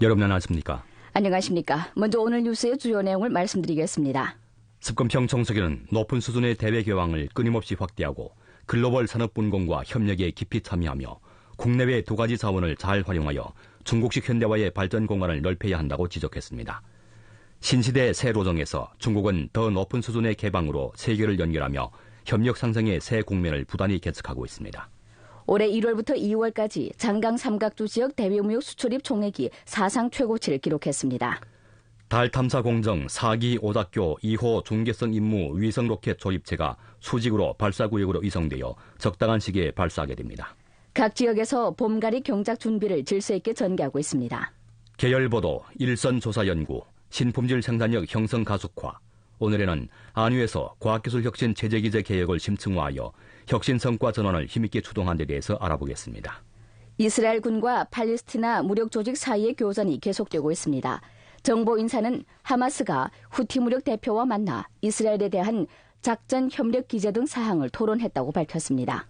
여러분 안녕하십니까? 안녕하십니까? 먼저 오늘 뉴스의 주요 내용을 말씀드리겠습니다. 습검청 청소기는 높은 수준의 대외 개방을 끊임없이 확대하고 글로벌 산업 분공과 협력에 깊이 참여하며 국내외 두 가지 자원을 잘 활용하여 중국식 현대화의 발전 공간을 넓혀야 한다고 지적했습니다. 신시대 새 로정에서 중국은 더 높은 수준의 개방으로 세계를 연결하며 협력 상승의 새 국면을 부단히 개척하고 있습니다. 올해 1월부터 2월까지 장강 삼각주 지역 대외무역 수출입 총액이 사상 최고치를 기록했습니다. 달 탐사 공정 4기 오작교 2호 중계선 임무 위성 로켓 조립체가 수직으로 발사구역으로 이송되어 적당한 시기에 발사하게 됩니다. 각 지역에서 봄가리 경작 준비를 질서 있게 전개하고 있습니다. 계열보도, 일선조사연구, 신품질 생산력 형성 가속화. 오늘에는 안위에서 과학기술혁신 체제기제 개혁을 심층화하여 혁신 성과 전환을 힘있게 추동한 데 대해서 알아보겠습니다. 이스라엘 군과 팔레스티나 무력 조직 사이의 교전이 계속되고 있습니다. 정보 인사는 하마스가 후티 무력 대표와 만나 이스라엘에 대한 작전 협력 기제 등 사항을 토론했다고 밝혔습니다.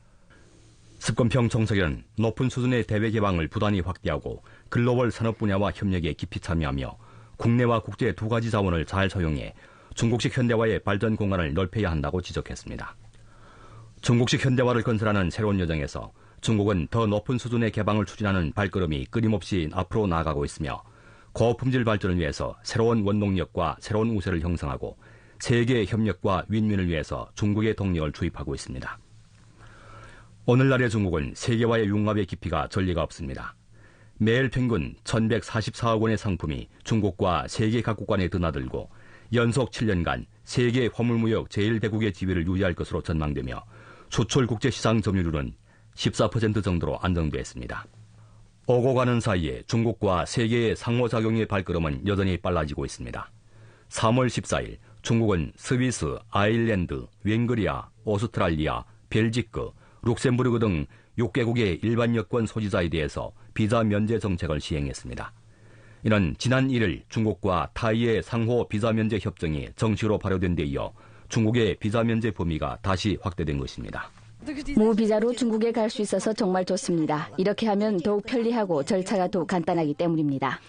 습검평 청소기는 높은 수준의 대외 개방을 부단히 확대하고 글로벌 산업 분야와 협력에 깊이 참여하며 국내와 국제 두 가지 자원을 잘 사용해 중국식 현대화의 발전 공간을 넓혀야 한다고 지적했습니다. 중국식 현대화를 건설하는 새로운 여정에서 중국은 더 높은 수준의 개방을 추진하는 발걸음이 끊임없이 앞으로 나아가고 있으며 고품질 발전을 위해서 새로운 원동력과 새로운 우세를 형성하고 세계의 협력과 윈윈을 위해서 중국의 동력을 주입하고 있습니다. 오늘날의 중국은 세계와의 융합의 깊이가 전례가 없습니다. 매일 평균 1144억 원의 상품이 중국과 세계 각국 간에 드나들고 연속 7년간 세계 화물무역 제1대국의 지위를 유지할 것으로 전망되며 수출 국제시장 점유율은 14% 정도로 안정됐습니다. 오고 가는 사이에 중국과 세계의 상호작용의 발걸음은 여전히 빨라지고 있습니다. 3월 14일 중국은 스위스, 아일랜드, 웬거리아, 오스트랄리아, 벨지크, 룩셈부르크 등 6개국의 일반 여권 소지자에 대해서 비자 면제 정책을 시행했습니다. 이는 지난 1일 중국과 타이의 상호 비자 면제 협정이 정식으로 발효된 데 이어 중국의 비자 면제 범위가 다시 확대된 것입니다. 무비자로 중국에 갈 수 있어서 정말 좋습니다. 이렇게 하면 더욱 편리하고 절차가 더욱 간단하기 때문입니다.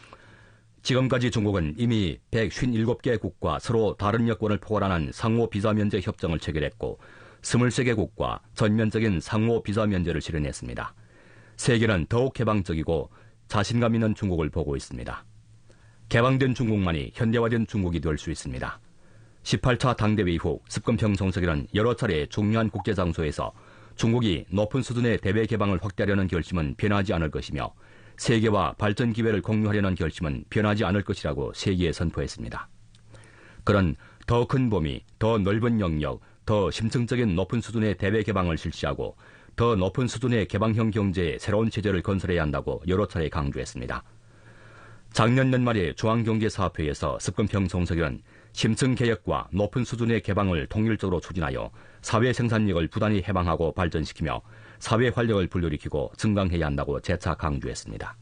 지금까지 중국은 이미 157개국과 서로 다른 여권을 포괄하는 상호 비자 면제 협정을 체결했고 23개국과 전면적인 상호 비자 면제를 실현했습니다. 세계는 더욱 개방적이고 자신감 있는 중국을 보고 있습니다. 개방된 중국만이 현대화된 중국이 될 수 있습니다. 18차 당대회 이후 습검평 정석이는 여러 차례 중요한 국제장소에서 중국이 높은 수준의 대외 개방을 확대하려는 결심은 변하지 않을 것이며 세계와 발전 기회를 공유하려는 결심은 변하지 않을 것이라고 세계에 선포했습니다. 그런 더 큰 범위, 더 넓은 영역, 더 심층적인 높은 수준의 대외 개방을 실시하고 더 높은 수준의 개방형 경제의 새로운 체제를 건설해야 한다고 여러 차례 강조했습니다. 작년 연말에 중앙경제사업회에서 습검평 정석위는 심층 개혁과 높은 수준의 개방을 통일적으로 추진하여 사회 생산력을 부단히 해방하고 발전시키며 사회 활력을 불러일으키고 증강해야 한다고 재차 강조했습니다.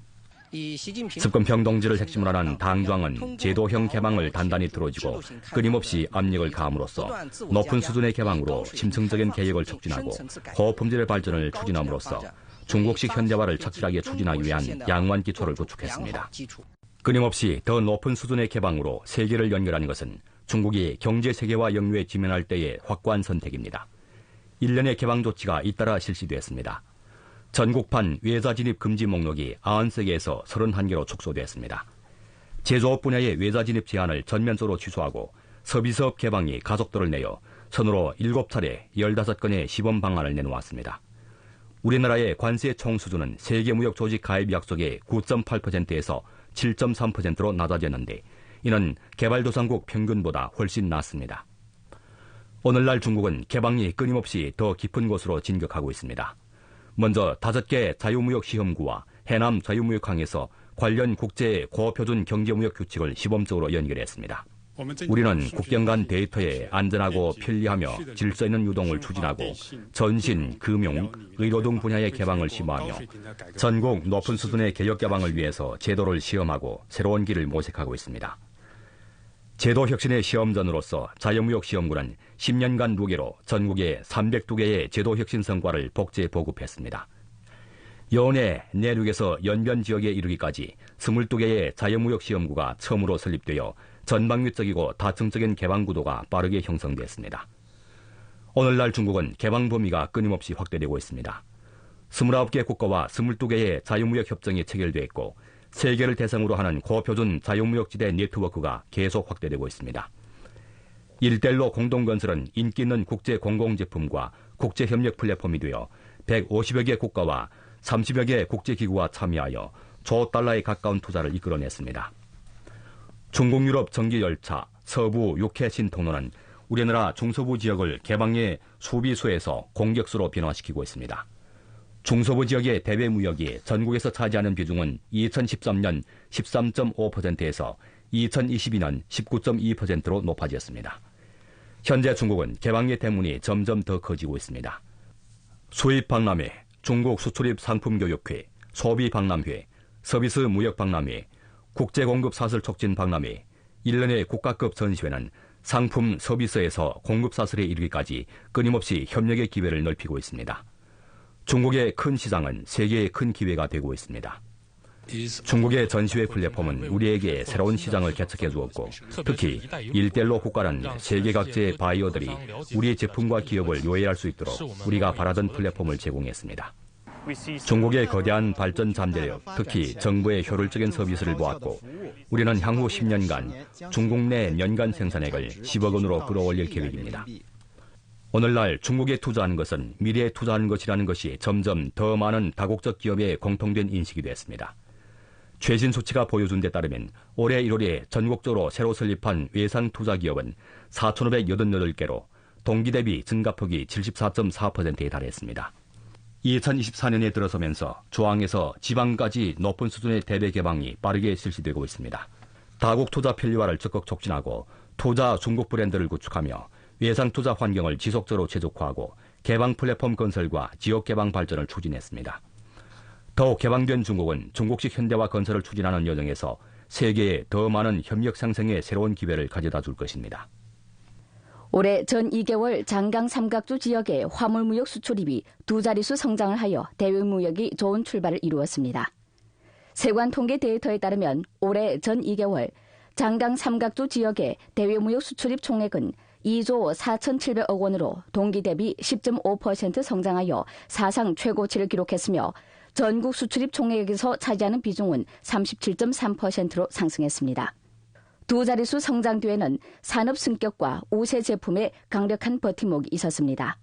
습검평 동지를 핵심으로 하는 당정은 제도형 개방을 단단히 들어주고 끊임없이 압력을 가함으로써 높은 수준의 개방으로 심층적인 개혁을 촉진하고 고품질의 발전을 추진함으로써 중국식 현대화를 착실하게 추진하기 위한 양호한 기초를 구축했습니다. 끊임없이 더 높은 수준의 개방으로 세계를 연결하는 것은 중국이 경제 세계화 역류에 직면할 때의 확고한 선택입니다. 1년의 개방 조치가 잇따라 실시됐습니다. 전국판 외자 진입 금지 목록이 93개에서 31개로 축소됐습니다. 제조업 분야의 외자 진입 제한을 전면적으로 취소하고 서비스업 개방이 가속도를 내어 선으로 7차례 15건의 시범 방안을 내놓았습니다. 우리나라의 관세 총 수준은 세계무역조직 가입 약속의 9.8%에서 7.3%로 낮아졌는데 이는 개발도상국 평균보다 훨씬 낮습니다. 오늘날 중국은 개방이 끊임없이 더 깊은 곳으로 진격하고 있습니다. 먼저 5개 자유무역 시험구와 해남 자유무역항에서 관련 국제 고표준 경제무역 규칙을 시범적으로 연결했습니다. 우리는 국경 간 데이터의 안전하고 편리하며 질서 있는 유동을 추진하고 전신, 금융, 의료 등 분야의 개방을 심화하며 전국 높은 수준의 개혁 개방을 위해서 제도를 시험하고 새로운 길을 모색하고 있습니다. 제도 혁신의 시험전으로서 자유무역 시험구는 10년간 무게로 전국에 302개의 제도 혁신 성과를 복제 보급했습니다. 연해 내륙에서 연변 지역에 이르기까지 22개의 자유무역 시험구가 처음으로 설립되어 전방위적이고 다층적인 개방 구도가 빠르게 형성됐습니다. 오늘날 중국은 개방 범위가 끊임없이 확대되고 있습니다. 29개 국가와 22개의 자유무역 협정이 체결되어 있고 세계를 대상으로 하는 고표준 자유무역지대 네트워크가 계속 확대되고 있습니다. 일대일로 공동건설은 인기 있는 국제 공공제품과 국제협력 플랫폼이 되어 150여 개 국가와 30여 개 국제기구가 참여하여 조 달러에 가까운 투자를 이끌어냈습니다. 중국 유럽 전기열차 서부 6회 신통로는 우리나라 중서부 지역을 개방의 수비수에서 공격수로 변화시키고 있습니다. 중서부 지역의 대외 무역이 전국에서 차지하는 비중은 2013년 13.5%에서 2022년 19.2%로 높아졌습니다. 현재 중국은 개방의 대문이 점점 더 커지고 있습니다. 수입 박람회, 중국 수출입 상품교육회, 소비 박람회, 서비스 무역 박람회, 국제공급 사슬 촉진 박람회, 1년의 국가급 전시회는 상품 서비스에서 공급 사슬에 이르기까지 끊임없이 협력의 기회를 넓히고 있습니다. 중국의 큰 시장은 세계의 큰 기회가 되고 있습니다. 중국의 전시회 플랫폼은 우리에게 새로운 시장을 개척해 주었고 특히 일대일로 국가는 세계 각지의 바이어들이 우리의 제품과 기업을 요해할 수 있도록 우리가 바라던 플랫폼을 제공했습니다. 중국의 거대한 발전 잠재력, 특히 정부의 효율적인 서비스를 보았고 우리는 향후 10년간 중국 내 연간 생산액을 10억 원으로 끌어올릴 계획입니다. 오늘날 중국에 투자하는 것은 미래에 투자하는 것이라는 것이 점점 더 많은 다국적 기업의 공통된 인식이 됐습니다. 최신 수치가 보여준 데 따르면 올해 1월에 전국적으로 새로 설립한 외상 투자 기업은 4,588개로 동기 대비 증가폭이 74.4%에 달했습니다. 2024년에 들어서면서 중앙에서 지방까지 높은 수준의 대외 개방이 빠르게 실시되고 있습니다. 다국 투자 편리화를 적극 촉진하고 투자 중국 브랜드를 구축하며 외상 투자 환경을 지속적으로 최적화하고 개방 플랫폼 건설과 지역 개방 발전을 추진했습니다. 더욱 개방된 중국은 중국식 현대화 건설을 추진하는 여정에서 세계에 더 많은 협력 상생의 새로운 기회를 가져다 줄 것입니다. 올해 전 2개월 장강 삼각주 지역의 화물무역 수출입이 두 자릿수 성장을 하여 대외무역이 좋은 출발을 이루었습니다. 세관 통계 데이터에 따르면 올해 전 2개월 장강 삼각주 지역의 대외무역 수출입 총액은 2조 4,700억 원으로 동기 대비 10.5% 성장하여 사상 최고치를 기록했으며 전국 수출입 총액에서 차지하는 비중은 37.3%로 상승했습니다. 두 자릿수 성장 뒤에는 산업 승격과 우세 제품의 강력한 버팀목이 있었습니다.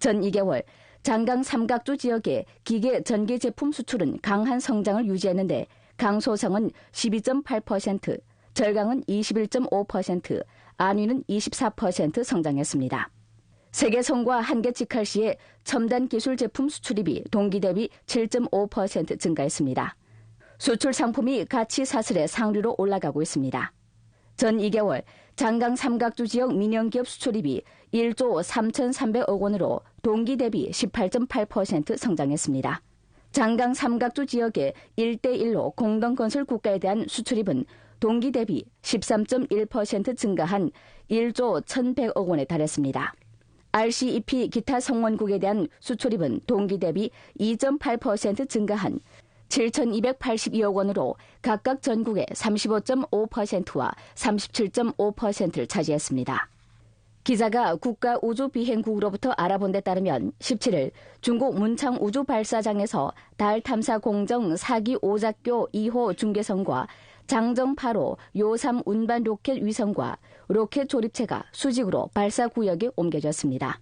전 2개월 장강 삼각주 지역의 기계 전기 제품 수출은 강한 성장을 유지했는데 강소성은 12.8%, 절강은 21.5%, 안위는 24% 성장했습니다. 세계성과 한계직할 시에 첨단 기술 제품 수출입이 동기 대비 7.5% 증가했습니다. 수출 상품이 가치 사슬의 상류로 올라가고 있습니다. 전 2개월 장강 삼각주 지역 민영기업 수출입이 1조 3,300억 원으로 동기 대비 18.8% 성장했습니다. 장강 삼각주 지역의 1대1로 공동건설 국가에 대한 수출입은 동기 대비 13.1% 증가한 1조 1,100억 원에 달했습니다. RCEP 기타 성원국에 대한 수출입은 동기 대비 2.8% 증가한 7,282억 원으로 각각 전국의 35.5%와 37.5%를 차지했습니다. 기자가 국가우주비행국으로부터 알아본 데 따르면 17일 중국 문창 우주발사장에서 달 탐사 공정 4기 오작교 2호 중계선과 장정 8호 요3 운반 로켓 위성과 로켓 조립체가 수직으로 발사 구역에 옮겨졌습니다.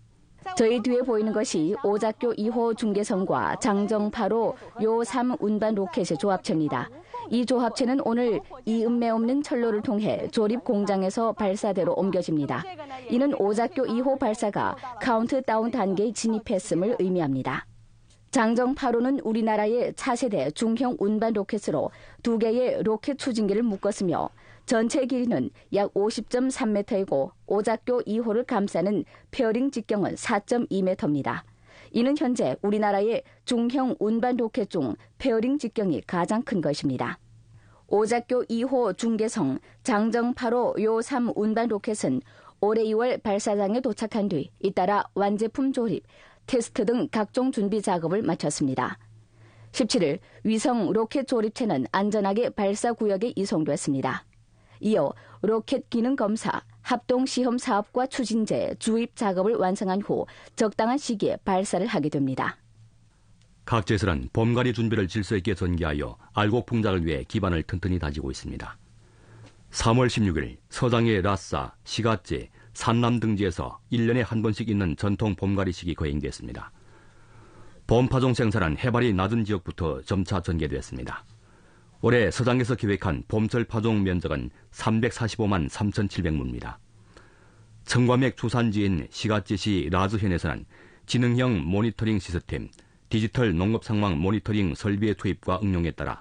저희 뒤에 보이는 것이 오작교 2호 중계선과 장정 8호 요3 운반 로켓의 조합체입니다. 이 조합체는 오늘 이음매 없는 철로를 통해 조립 공장에서 발사대로 옮겨집니다. 이는 오작교 2호 발사가 카운트다운 단계에 진입했음을 의미합니다. 장정 8호는 우리나라의 차세대 중형 운반 로켓으로 2개의 로켓 추진기를 묶었으며 전체 길이는 약 50.3m이고 오작교 2호를 감싸는 페어링 직경은 4.2m입니다. 이는 현재 우리나라의 중형 운반 로켓 중 페어링 직경이 가장 큰 것입니다. 오작교 2호 중계성 장정 8호 요3 운반 로켓은 올해 2월 발사장에 도착한 뒤 잇따라 완제품 조립, 테스트 등 각종 준비 작업을 마쳤습니다. 17일 위성 로켓 조립체는 안전하게 발사 구역에 이송됐습니다. 이어 로켓 기능 검사, 합동 시험 사업과 추진제, 주입 작업을 완성한 후 적당한 시기에 발사를 하게 됩니다. 각지에서는 봄가리 준비를 질서 있게 전개하여 알곡 풍작을 위해 기반을 튼튼히 다지고 있습니다. 3월 16일 서장의 라싸, 시가제, 산남 등지에서 1년에 한 번씩 있는 전통 봄가리식이 거행됐습니다. 봄파종 생산은 해발이 낮은 지역부터 점차 전개됐습니다. 올해 서장에서 기획한 봄철 파종 면적은 345만 3,700무입니다. 청과맥 주산지인 시가제시 라즈현에서는 지능형 모니터링 시스템, 디지털 농업 상황 모니터링 설비의 투입과 응용에 따라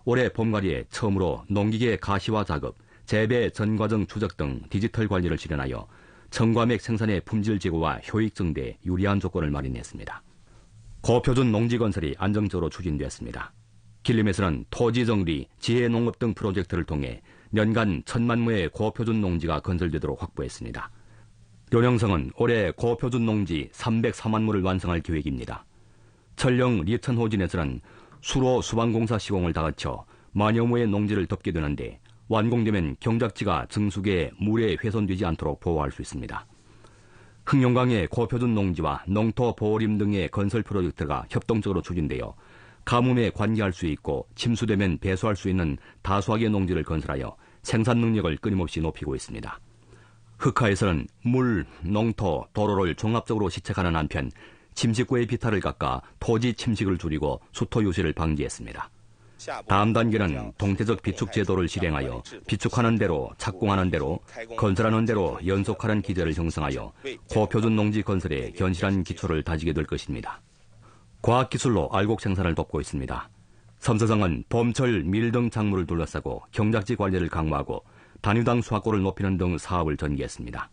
올해 봄가리에 처음으로 농기계 가시화 작업, 재배 전 과정 추적 등 디지털 관리를 실현하여 청과맥 생산의 품질 제고와 효익 증대에 유리한 조건을 마련했습니다. 고표준 농지 건설이 안정적으로 추진됐습니다. 길림에서는 토지 정리, 지혜 농업 등 프로젝트를 통해 년간 1,000만 무의 고표준 농지가 건설되도록 확보했습니다. 료령성은 올해 고표준 농지 304만 무를 완성할 계획입니다. 천령 리천호진에서는 수로 수방공사 시공을 다 거쳐 만여 무의 농지를 덮게 되는데 완공되면 경작지가 증수기에 물에 훼손되지 않도록 보호할 수 있습니다. 흥룡강의 고표준 농지와 농토 보호림 등의 건설 프로젝트가 협동적으로 추진되어 가뭄에 관계할 수 있고 침수되면 배수할 수 있는 다수학의 농지를 건설하여 생산 능력을 끊임없이 높이고 있습니다. 흑하에서는 물, 농토, 도로를 종합적으로 시책하는 한편 침식구의 비탈을 깎아 토지 침식을 줄이고 수토 유실을 방지했습니다. 다음 단계는 동태적 비축 제도를 실행하여 비축하는 대로 착공하는 대로 건설하는 대로 연속하는 기제를 형성하여 고표준 농지 건설에 견실한 기초를 다지게 될 것입니다. 과학기술로 알곡 생산을 돕고 있습니다. 섬서성은 봄철 밀 등 작물을 둘러싸고 경작지 관리를 강화하고 단위당 수확고를 높이는 등 사업을 전개했습니다.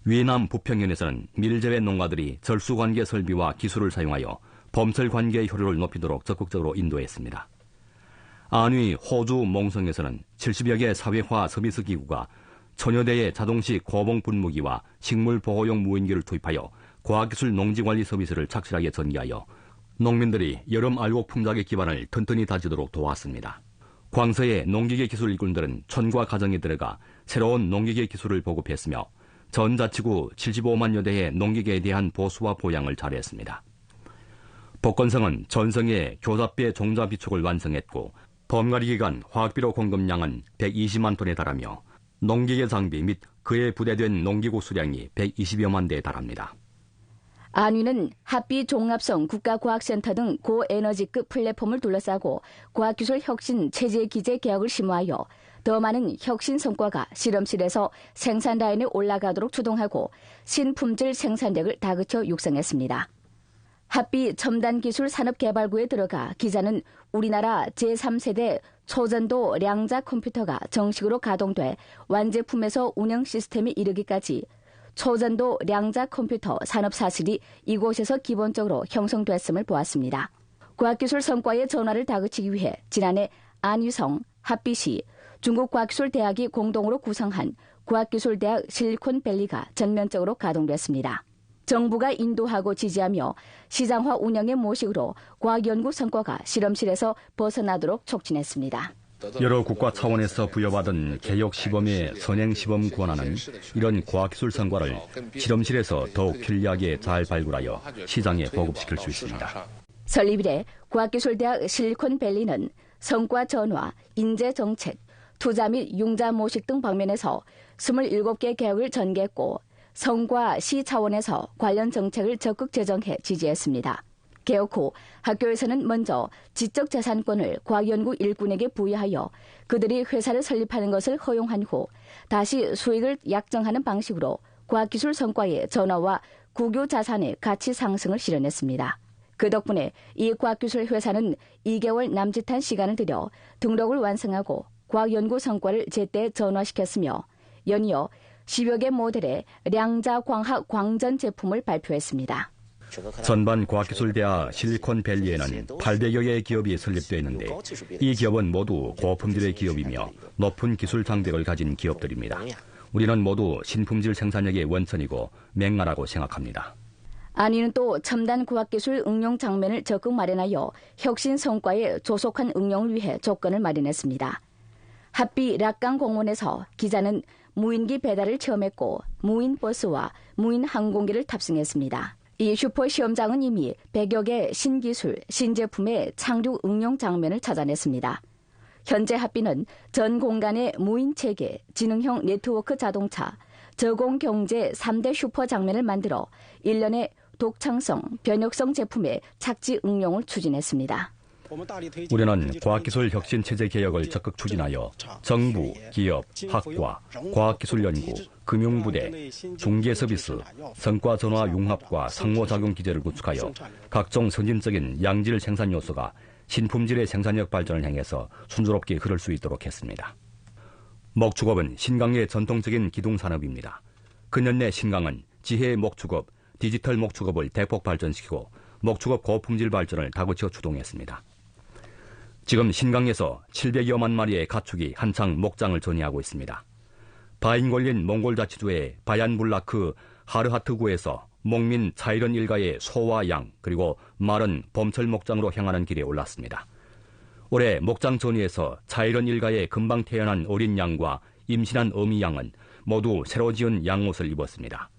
위남 부평현에서는 밀재배 농가들이 절수관계 설비와 기술을 사용하여 봄철 관계의 효율을 높이도록 적극적으로 인도했습니다. 안위 호주 몽성에서는 70여 개 사회화 서비스 기구가 천여대의 자동식 고봉 분무기와 식물 보호용 무인기를 투입하여 과학기술 농지관리 서비스를 착실하게 전개하여 농민들이 여름 알곡 풍작의 기반을 튼튼히 다지도록 도왔습니다. 광서의 농기계 기술 일꾼들은 촌과 가정에 들어가 새로운 농기계 기술을 보급했으며 전자치구 75만여 대의 농기계에 대한 보수와 보양을 잘했습니다. 복건성은 전성의 교사배 종자 비축을 완성했고 봄가리 기간 화학비료 공급량은 120만 톤에 달하며 농기계 장비 및 그에 부대된 농기구 수량이 120여만 대에 달합니다. 안위는 합비 종합성 국가과학센터 등 고에너지급 플랫폼을 둘러싸고 과학기술 혁신 체제 기제 개혁을 심화하여 더 많은 혁신 성과가 실험실에서 생산 라인에 올라가도록 주동하고 신품질 생산력을 다그쳐 육성했습니다. 합비 첨단기술 산업개발구에 들어가 기자는 우리나라 제3세대 초전도 량자 컴퓨터가 정식으로 가동돼 완제품에서 운영 시스템이 이르기까지 초전도 량자 컴퓨터 산업 사실이 이곳에서 기본적으로 형성됐음을 보았습니다. 과학기술 성과의 전환을 다그치기 위해 지난해 안위성, 합비시, 중국과학기술대학이 공동으로 구성한 과학기술대학 실리콘밸리가 전면적으로 가동됐습니다. 정부가 인도하고 지지하며 시장화 운영의 모식으로 과학연구 성과가 실험실에서 벗어나도록 촉진했습니다. 여러 국가 차원에서 부여받은 개혁 시범의 선행 시범 권한은 이런 과학기술 성과를 실험실에서 더욱 편리하게 잘 발굴하여 시장에 보급시킬 수 있습니다. 설립 이래 과학기술대학 실리콘밸리는 성과 전화, 인재 정책, 투자 및 융자 모식 등 방면에서 27개 개혁을 전개했고 성과 시 차원에서 관련 정책을 적극 제정해 지지했습니다. 개혁 후 학교에서는 먼저 지적재산권을 과학연구 일꾼에게 부여하여 그들이 회사를 설립하는 것을 허용한 후 다시 수익을 약정하는 방식으로 과학기술 성과의 전화와 국유 자산의 가치 상승을 실현했습니다. 그 덕분에 이 과학기술 회사는 2개월 남짓한 시간을 들여 등록을 완성하고 과학연구 성과를 제때 전화시켰으며 연이어 10여 개 모델의 량자 광학 광전 제품을 발표했습니다. 전반 과학기술대학 실리콘밸리에는 800여 개의 기업이 설립되어 있는데 이 기업은 모두 고품질의 기업이며 높은 기술 장벽을 가진 기업들입니다. 우리는 모두 신품질 생산력의 원천이고 맹활하고 생각합니다. 안위는 또 첨단 과학기술 응용 장면을 적극 마련하여 혁신 성과의 조속한 응용을 위해 조건을 마련했습니다. 합비 락강공원에서 기자는 무인기 배달을 체험했고 무인 버스와 무인 항공기를 탑승했습니다. 이 슈퍼 시험장은 이미 100여 개 신기술, 신제품의 착륙 응용 장면을 찾아냈습니다. 현재 합비는 전 공간의 무인 체계, 지능형 네트워크 자동차, 저공 경제 3대 슈퍼 장면을 만들어 1년에 독창성, 변혁성 제품의 착지 응용을 추진했습니다. 우리는 과학기술 혁신 체제 개혁을 적극 추진하여 정부, 기업, 학과, 과학기술연구, 금융부대, 중개서비스, 성과전화 융합과 상호작용 기제를 구축하여 각종 선진적인 양질 생산 요소가 신품질의 생산력 발전을 향해서 순조롭게 흐를 수 있도록 했습니다. 목축업은 신강의 전통적인 기둥산업입니다. 근년 내 신강은 지혜 목축업, 디지털 목축업을 대폭 발전시키고 목축업 고품질 발전을 다구쳐 주동했습니다. 지금 신강에서 700여만 마리의 가축이 한창 목장을 전이하고 있습니다. 바인 걸린 몽골 자치주의 바얀불라크 하르하트구에서 목민 차이런 일가의 소와 양 그리고 말은 봄철 목장으로 향하는 길에 올랐습니다. 올해 목장 전이에서 차이런 일가의 금방 태어난 어린 양과 임신한 어미 양은 모두 새로 지은 양옷을 입었습니다.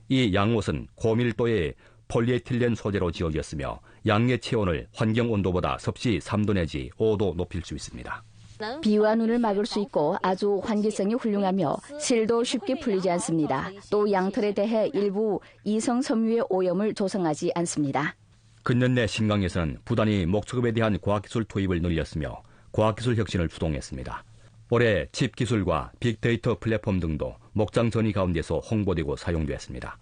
이 양옷은 고밀도의 폴리에틸렌 소재로 지어졌으며 양의 체온을 환경 온도보다 섭씨 3도 내지 5도 높일 수 있습니다. 비와 눈을 막을 수 있고 아주 환기성이 훌륭하며 실도 쉽게 풀리지 않습니다. 또 양털에 대해 일부 이성 섬유의 오염을 조성하지 않습니다. 근년 내 신강에서는 부단히 목축업에 대한 과학기술 투입을 늘렸으며 과학기술 혁신을 주동했습니다. 올해 칩기술과 빅데이터 플랫폼 등도 목장 전이 가운데서 홍보되고 사용됐습니다.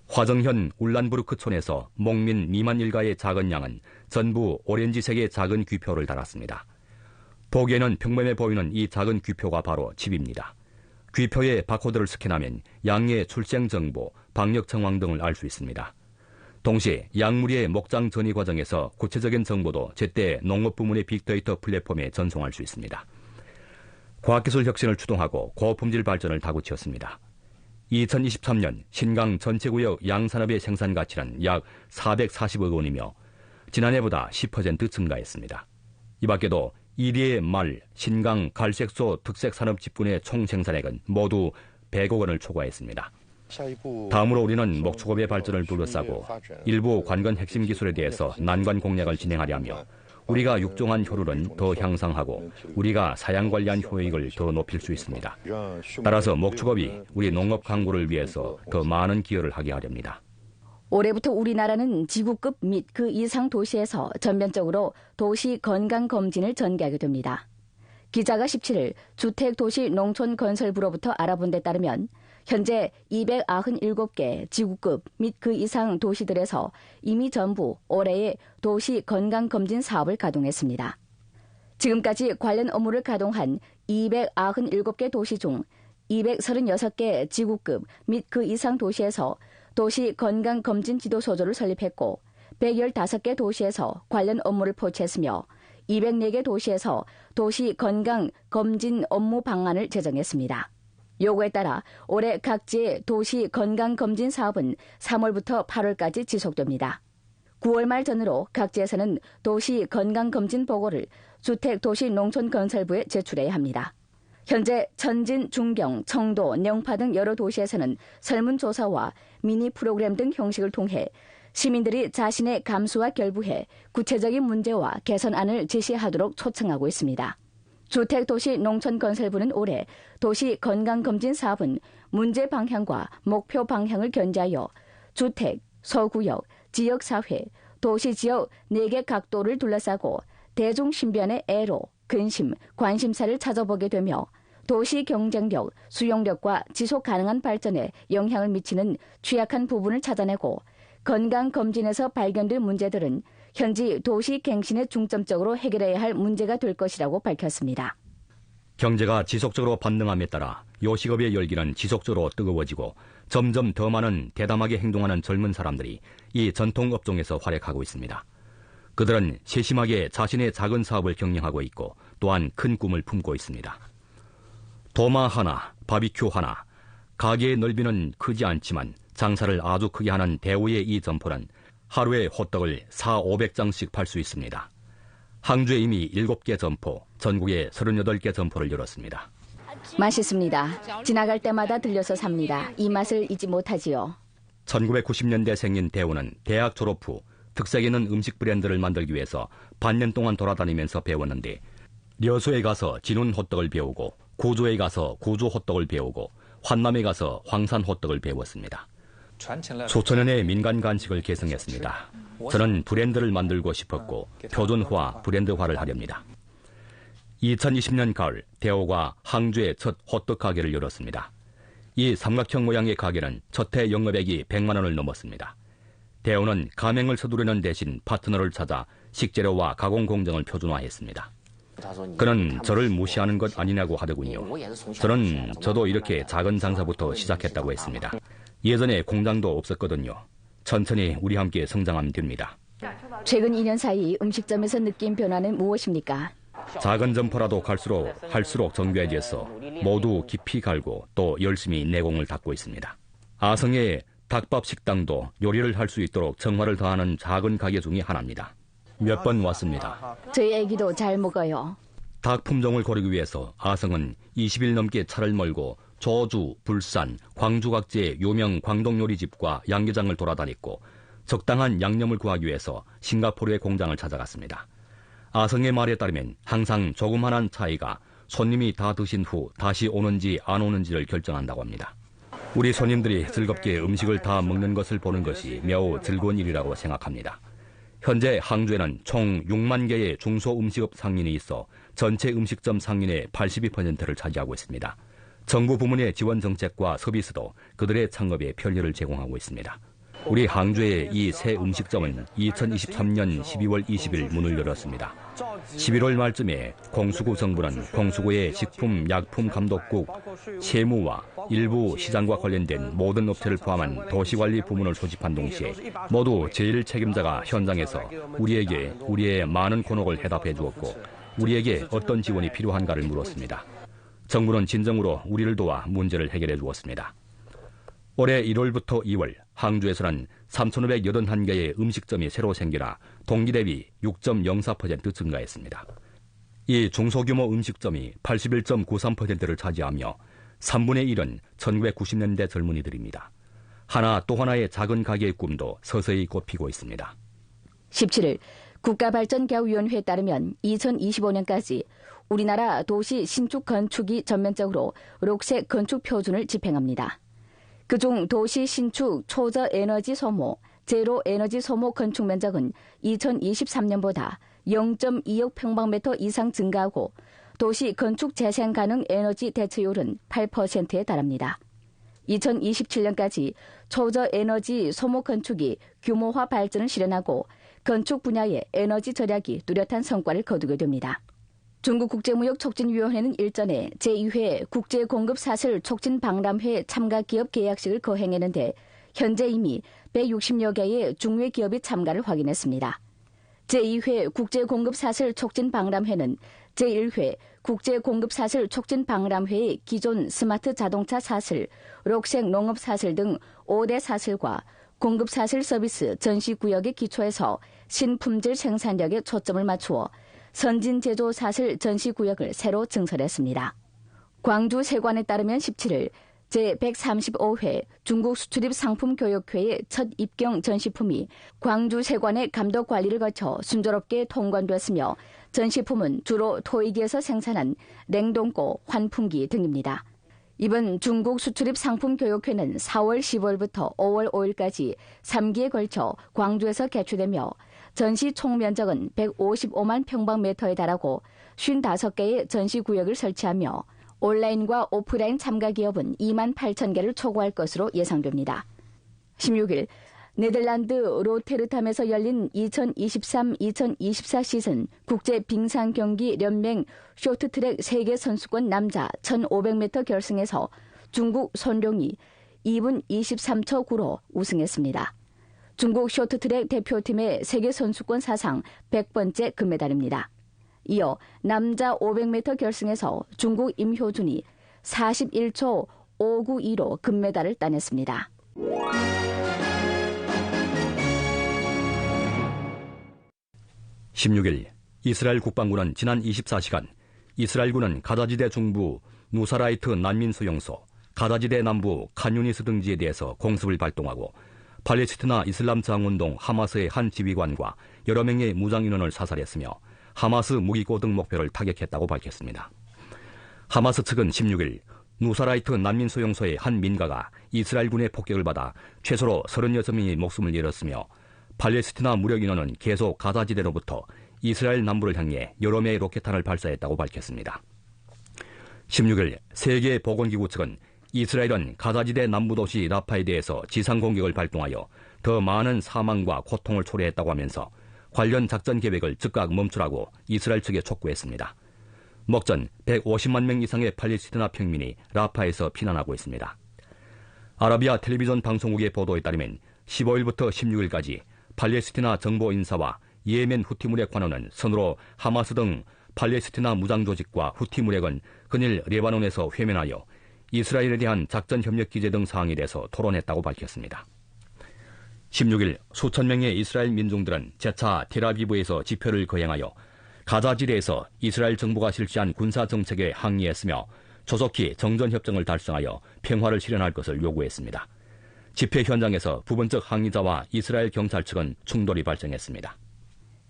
화정현 울란부르크촌에서 목민 미만 일가의 작은 양은 전부 오렌지색의 작은 귀표를 달았습니다. 보기에는 평범해 보이는 이 작은 귀표가 바로 칩입니다. 귀표의 바코드를 스캔하면 양의 출생 정보, 방역 정황 등을 알 수 있습니다. 동시에 양무리의 목장 전이 과정에서 구체적인 정보도 제때 농업부문의 빅데이터 플랫폼에 전송할 수 있습니다. 과학기술 혁신을 추동하고 고품질 발전을 다구치었습니다. 2023년 신강 전체구역 양산업의 생산가치는 약 440억 원이며 지난해보다 10% 증가했습니다. 이 밖에도 이리의 말, 신강, 갈색소 특색산업집군의 총생산액은 모두 100억 원을 초과했습니다. 다음으로 우리는 목축업의 발전을 둘러싸고 일부 관건 핵심 기술에 대해서 난관 공략을 진행하려며 우리가 육종한 효율은 더 향상하고 우리가 사양 관리한 효익을 더 높일 수 있습니다. 따라서 목축업이 우리 농업 강국을 위해서 더 많은 기여를 하게 하렵니다. 올해부터 우리나라는 지구급 및 그 이상 도시에서 전면적으로 도시 건강검진을 전개하게 됩니다. 기자가 17일 주택도시농촌건설부로부터 알아본 데 따르면 현재 297개 지구급 및 그 이상 도시들에서 이미 전부 올해의 도시 건강검진 사업을 가동했습니다. 지금까지 관련 업무를 가동한 297개 도시 중 236개 지구급 및 그 이상 도시에서 도시 건강검진 지도소조를 설립했고 115개 도시에서 관련 업무를 포착했으며 204개 도시에서 도시 건강검진 업무 방안을 제정했습니다. 요구에 따라 올해 각지의 도시 건강검진 사업은 3월부터 8월까지 지속됩니다. 9월 말 전후로 각지에서는 도시 건강검진 보고를 주택도시농촌건설부에 제출해야 합니다. 현재 천진, 중경, 청도, 영파 등 여러 도시에서는 설문조사와 미니 프로그램 등 형식을 통해 시민들이 자신의 감수와 결부해 구체적인 문제와 개선안을 제시하도록 초청하고 있습니다. 주택도시농촌건설부는 올해 도시건강검진 사업은 문제 방향과 목표 방향을 견지하여 주택, 소구역, 지역사회, 도시지역 4개 각도를 둘러싸고 대중신변의 애로, 근심, 관심사를 찾아보게 되며 도시 경쟁력, 수용력과 지속 가능한 발전에 영향을 미치는 취약한 부분을 찾아내고 건강검진에서 발견된 문제들은 현지 도시 갱신에 중점적으로 해결해야 할 문제가 될 것이라고 밝혔습니다. 경제가 지속적으로 반등함에 따라 요식업의 열기는 지속적으로 뜨거워지고 점점 더 많은 대담하게 행동하는 젊은 사람들이 이 전통업종에서 활약하고 있습니다. 그들은 세심하게 자신의 작은 사업을 경영하고 있고 또한 큰 꿈을 품고 있습니다. 도마 하나, 바비큐 하나, 가게의 넓이는 크지 않지만 장사를 아주 크게 하는 대우의 이 점포는 하루에 호떡을 400~500장씩 팔 수 있습니다. 항주에 이미 7개 점포, 전국에 38개 점포를 열었습니다. 맛있습니다. 지나갈 때마다 들려서 삽니다. 이 맛을 잊지 못하지요. 1990년대 생긴 대우는 대학 졸업 후 특색 있는 음식 브랜드를 만들기 위해서 반년 동안 돌아다니면서 배웠는데, 려수에 가서 진운 호떡을 배우고, 고조에 가서 고조 호떡을 배우고, 환남에 가서 황산 호떡을 배웠습니다. 수천년의 민간 간식을 계승했습니다. 저는 브랜드를 만들고 싶었고 표준화, 브랜드화를 하렵니다. 2020년 가을 대우가 항주의 첫 호떡 가게를 열었습니다. 이 삼각형 모양의 가게는 첫 해 영업액이 100만 원을 넘었습니다. 대우는 가맹을 서두르는 대신 파트너를 찾아 식재료와 가공 공정을 표준화했습니다. 그는 저를 무시하는 것 아니냐고 하더군요. 저도 이렇게 작은 장사부터 시작했다고 했습니다. 예전에 공장도 없었거든요. 천천히 우리 함께 성장하면 됩니다. 최근 2년 사이 음식점에서 느낀 변화는 무엇입니까? 작은 점포라도 할수록 정교해져서 모두 깊이 갈고 또 열심히 내공을 닦고 있습니다. 아성의 닭밥 식당도 요리를 할 수 있도록 정화를 더하는 작은 가게 중에 하나입니다. 몇 번 왔습니다. 저희 애기도 잘 먹어요. 닭 품종을 고르기 위해서 아성은 20일 넘게 차를 몰고 조주, 불산, 광주 각지의 유명 광동 요리집과 양계장을 돌아다녔고 적당한 양념을 구하기 위해서 싱가포르의 공장을 찾아갔습니다. 아성의 말에 따르면 항상 조그만한 차이가 손님이 다 드신 후 다시 오는지 안 오는지를 결정한다고 합니다. 우리 손님들이 즐겁게 음식을 다 먹는 것을 보는 것이 매우 즐거운 일이라고 생각합니다. 현재 항주에는 총 6만 개의 중소음식업 상인이 있어 전체 음식점 상인의 82%를 차지하고 있습니다. 정부 부문의 지원 정책과 서비스도 그들의 창업에 편리를 제공하고 있습니다. 우리 항주의 이 새 음식점은 2023년 12월 20일 문을 열었습니다. 11월 말쯤에 공수구 정부는 공수구의 식품약품감독국, 세무와 일부 시장과 관련된 모든 업체를 포함한 도시관리 부문을 소집한 동시에 모두 제1책임자가 현장에서 우리에게 우리의 많은 곤혹을 해답해 주었고 우리에게 어떤 지원이 필요한가를 물었습니다. 정부는 진정으로 우리를 도와 문제를 해결해 주었습니다. 올해 1월부터 2월 항주에서는 3,581개의 음식점이 새로 생겨나 동기 대비 6.04% 증가했습니다. 이 중소규모 음식점이 81.93%를 차지하며 3분의 1은 1990년대 젊은이들입니다. 하나 또 하나의 작은 가게의 꿈도 서서히 꽃피고 있습니다. 17일 국가발전기업위원회에 따르면 2025년까지 우리나라 도시 신축 건축이 전면적으로 녹색 건축 표준을 집행합니다. 그중 도시 신축 초저 에너지 소모, 제로 에너지 소모 건축 면적은 2023년보다 0.2억 평방미터 이상 증가하고 도시 건축 재생 가능 에너지 대체율은 8%에 달합니다. 2027년까지 초저 에너지 소모 건축이 규모화 발전을 실현하고 건축 분야의 에너지 절약이 뚜렷한 성과를 거두게 됩니다. 중국 국제무역촉진위원회는 일전에 제2회 국제공급사슬 촉진박람회 참가기업 계약식을 거행했는데 현재 이미 160여 개의 중외 기업이 참가를 확인했습니다. 제2회 국제공급사슬 촉진박람회는 제1회 국제공급사슬 촉진박람회의 기존 스마트 자동차 사슬, 녹색 농업사슬 등 5대 사슬과 공급사슬 서비스 전시구역의 기초에서 신품질 생산력에 초점을 맞추어 선진제조 사슬 전시구역을 새로 증설했습니다. 광주 세관에 따르면 17일 제135회 중국 수출입 상품교역회의 첫 입경 전시품이 광주 세관의 감독 관리를 거쳐 순조롭게 통관됐으며 전시품은 주로 토이기에서 생산한 냉동고, 환풍기 등입니다. 이번 중국 수출입 상품교역회는 4월 15일부터 5월 5일까지 3기에 걸쳐 광주에서 개최되며 전시 총 면적은 155만 평방미터에 달하고 55개의 전시구역을 설치하며 온라인과 오프라인 참가 기업은 2만 8천 개를 초과할 것으로 예상됩니다. 16일 네덜란드 로테르담에서 열린 2023-2024 시즌 국제 빙상 경기 연맹 쇼트트랙 세계 선수권 남자 1,500m 결승에서 중국 손룡이 2분 23초 9로 우승했습니다. 중국 쇼트트랙 대표팀의 세계 선수권 사상 100번째 금메달입니다. 이어 남자 500m 결승에서 중국 임효준이 41초 592로 금메달을 따냈습니다. (16일) 이스라엘 국방부는 지난 24시간 이스라엘군은 가자지대 중부 누사라이트 난민수용소, 가자지대 남부 칸유니스 등지에 대해서 공습을 발동하고 팔레스티나 이슬람 저항운동 하마스의 한 지휘관과 여러 명의 무장인원을 사살했으며 하마스 무기고 등 목표를 타격했다고 밝혔습니다. 하마스 측은 16일 누사라이트 난민수용소의 한 민가가 이스라엘군의 폭격을 받아 최소로 36명이 목숨을 잃었으며 팔레스티나 무력인원은 계속 가자지대로부터 이스라엘 남부를 향해 여러 매의 로켓탄을 발사했다고 밝혔습니다. 16일 세계보건기구 측은 이스라엘은 가자지대 남부 도시 라파에 대해서 지상 공격을 발동하여 더 많은 사망과 고통을 초래했다고 하면서 관련 작전 계획을 즉각 멈추라고 이스라엘 측에 촉구했습니다. 먹전 150만 명 이상의 팔레스티나 평민이 라파에서 피난하고 있습니다. 아라비아 텔레비전 방송국의 보도에 따르면 15일부터 16일까지 팔레스티나 정보 인사와 예멘 후티무렉 관원은 선으로 하마스 등 팔레스티나 무장조직과 후티무렉은 근일 레바논에서 회면하여 이스라엘에 대한 작전 협력 기제 등 사항에 대해서 토론했다고 밝혔습니다. 16일 수천 명의 이스라엘 민중들은 재차 텔아비브에서 집회를 거행하여 가자지대에서 이스라엘 정부가 실시한 군사정책에 항의했으며 조속히 정전협정을 달성하여 평화를 실현할 것을 요구했습니다. 집회 현장에서 부분적 항의자와 이스라엘 경찰 측은 충돌이 발생했습니다.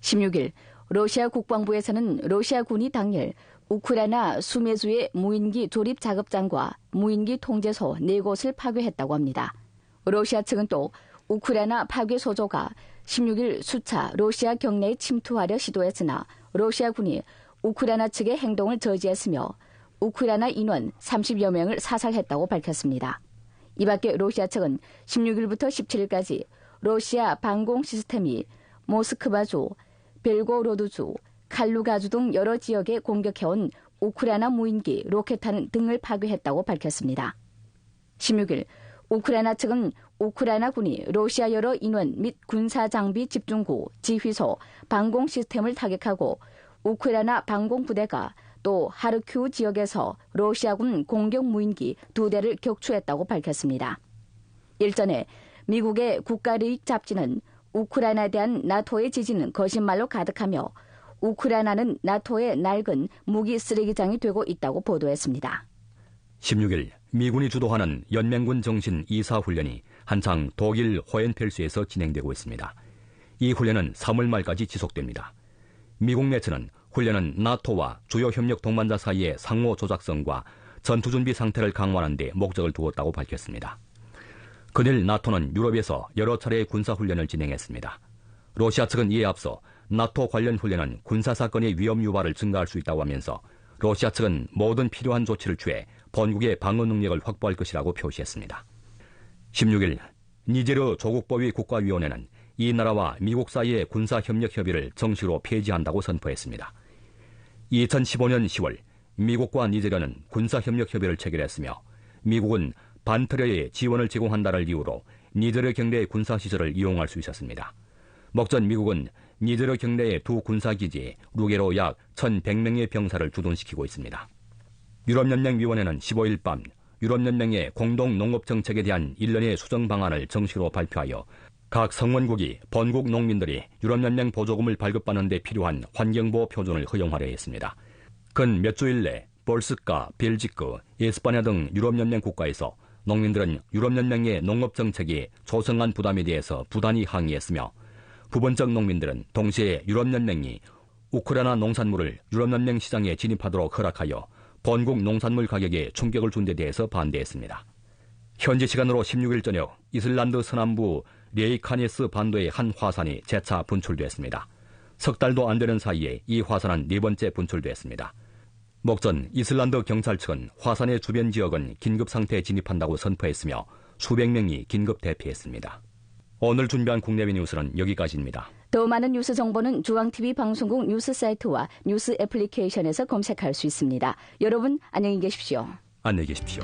16일 러시아 국방부에서는 러시아군이 당일 우크라이나 수메주의 무인기 조립 작업장과 무인기 통제소 4곳을 파괴했다고 합니다. 러시아 측은 또 우크라이나 파괴 소조가 16일 수차 러시아 경내에 침투하려 시도했으나 러시아군이 우크라이나 측의 행동을 저지했으며 우크라이나 인원 30여 명을 사살했다고 밝혔습니다. 이 밖에 러시아 측은 16일부터 17일까지 러시아 방공 시스템이 모스크바주, 벨고로드주, 칼루가주 등 여러 지역에 공격해온 우크라이나 무인기, 로켓탄 등을 파괴했다고 밝혔습니다. 16일 우크라이나 측은 우크라이나군이 러시아 여러 인원 및 군사장비 집중구, 지휘소, 방공 시스템을 타격하고 우크라이나 방공부대가 또 하르키우 지역에서 러시아군 공격 무인기 2대를 격추했다고 밝혔습니다. 일전에 미국의 국가리익 잡지는 우크라이나에 대한 나토의 지지는 거짓말로 가득하며 우크라이나는 나토의 낡은 무기 쓰레기장이 되고 있다고 보도했습니다. 16일 미군이 주도하는 연맹군 정신 2사 훈련이 한창 독일 호헨펠스에서 진행되고 있습니다. 이 훈련은 3월 말까지 지속됩니다. 미국 매체는 훈련은 나토와 주요 협력 동반자 사이의 상호 조작성과 전투 준비 상태를 강화하는 데 목적을 두었다고 밝혔습니다. 그날 나토는 유럽에서 여러 차례의 군사훈련을 진행했습니다. 러시아 측은 이에 앞서 나토 관련 훈련은 군사사건의 위험 유발을 증가할 수 있다고 하면서 러시아 측은 모든 필요한 조치를 취해 본국의 방어 능력을 확보할 것이라고 표시했습니다. 16일 니제르 조국보위 국가위원회는 이 나라와 미국 사이의 군사협력 협의를 정식으로 폐지한다고 선포했습니다. 2015년 10월 미국과 니제르는 군사협력 협의를 체결했으며 미국은 반트려의 지원을 제공한다를 이유로 니제르 경내의 군사시설을 이용할 수 있었습니다. 먹전 미국은 니제르 경내의 두 군사기지에 루게로 약 1,100명의 병사를 주둔시키고 있습니다. 유럽연맹위원회는 15일 밤 유럽연맹의 공동농업정책에 대한 일련의 수정 방안을 정식으로 발표하여 각 성원국이 본국 농민들이 유럽연맹 보조금을 발급받는 데 필요한 환경보호 표준을 허용하려 했습니다. 근 몇 주일 내 볼스카, 벨지크, 에스파냐 등 유럽연맹 국가에서 농민들은 유럽연맹의 농업정책이 조성한 부담에 대해서 부단히 항의했으며 부분적 농민들은 동시에 유럽연맹이 우크라이나 농산물을 유럽연맹 시장에 진입하도록 허락하여 본국 농산물 가격에 충격을 준 데 대해서 반대했습니다. 현지 시간으로 16일 저녁 이슬란드 서남부 레이카네스 반도의 한 화산이 재차 분출됐습니다. 석 달도 안 되는 사이에 이 화산은 4번째 분출됐습니다. 목전 이슬란드 경찰 측은 화산의 주변 지역은 긴급 상태에 진입한다고 선포했으며 수백 명이 긴급 대피했습니다. 오늘 준비한 국내외 뉴스는 여기까지입니다. 더 많은 뉴스 정보는 중앙TV 방송국 뉴스 사이트와 뉴스 애플리케이션에서 검색할 수 있습니다. 여러분 안녕히 계십시오. 안녕히 계십시오.